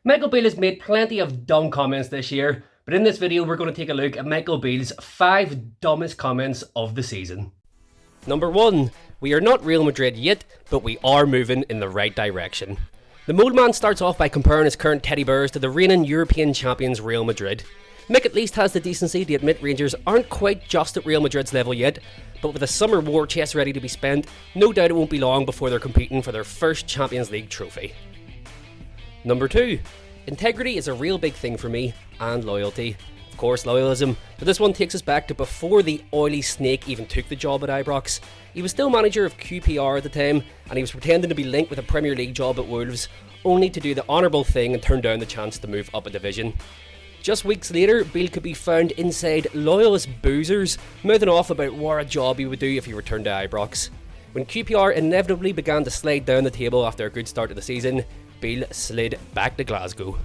Michael Beale has made plenty of dumb comments this year, but in this video we're going to take a look at Michael Beale's 5 dumbest comments of the season. Number 1. We are not Real Madrid yet, but we are moving in the right direction. The Mole Man starts off by comparing his current teddy bears to the reigning European champions Real Madrid. Mick at least has the decency to admit Rangers aren't quite just at Real Madrid's level yet, but with a summer war chest ready to be spent, no doubt it won't be long before they're competing for their first Champions League trophy. Number 2. Integrity is a real big thing for me, and loyalty. Of course, loyalism, but this one takes us back to before the oily snake even took the job at Ibrox. He was still manager of QPR at the time, and he was pretending to be linked with a Premier League job at Wolves, only to do the honourable thing and turn down the chance to move up a division. Just weeks later, Beale could be found inside loyalist boozers, mouthing off about what a job he would do if he returned to Ibrox. When QPR inevitably began to slide down the table after a good start to the season, Beale slid back to Glasgow.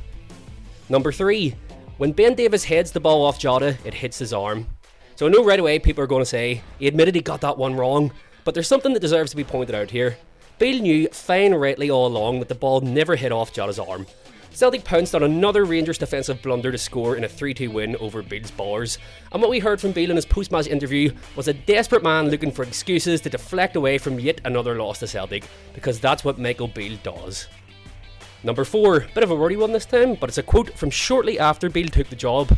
Number 3. When Ben Davies heads the ball off Jota, it hits his arm. So I know right away people are going to say, he admitted he got that one wrong, but there's something that deserves to be pointed out here. Beale knew fine rightly all along that the ball never hit off Jota's arm. Celtic pounced on another Rangers defensive blunder to score in a 3-2 win over Beale's ballers, and what we heard from Beale in his post-match interview was a desperate man looking for excuses to deflect away from yet another loss to Celtic, because that's what Michael Beale does. Number 4, bit of a wordy one this time, but it's a quote from shortly after Beale took the job.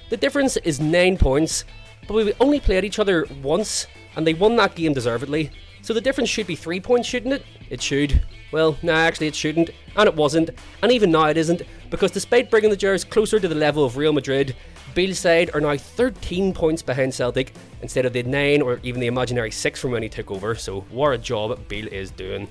The difference is 9 points, but we only played each other once, and they won that game deservedly, so the difference should be 3 points, shouldn't it? It should. Well, nah, actually it shouldn't, and it wasn't, and even now it isn't, because despite bringing the Gers closer to the level of Real Madrid, Beale's side are now 13 points behind Celtic, instead of the 9 or even the imaginary 6 from when he took over, so what a job Beale is doing.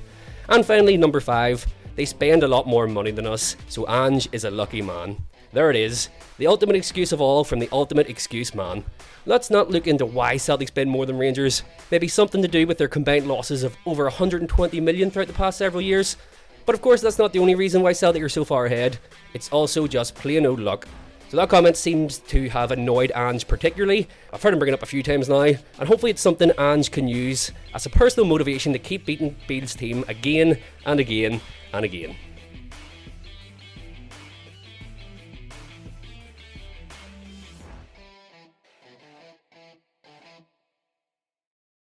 And finally, number 5, they spend a lot more money than us, so Ange is a lucky man. There it is, the ultimate excuse of all from the ultimate excuse man. Let's not look into why Celtic spend more than Rangers, maybe something to do with their combined losses of over 120 million throughout the past several years. But of course that's not the only reason why Celtic are so far ahead, it's also just plain old luck. So that comment seems to have annoyed Ange particularly. I've heard him bring it up a few times now, and hopefully it's something Ange can use as a personal motivation to keep beating Beale's team again and again and again.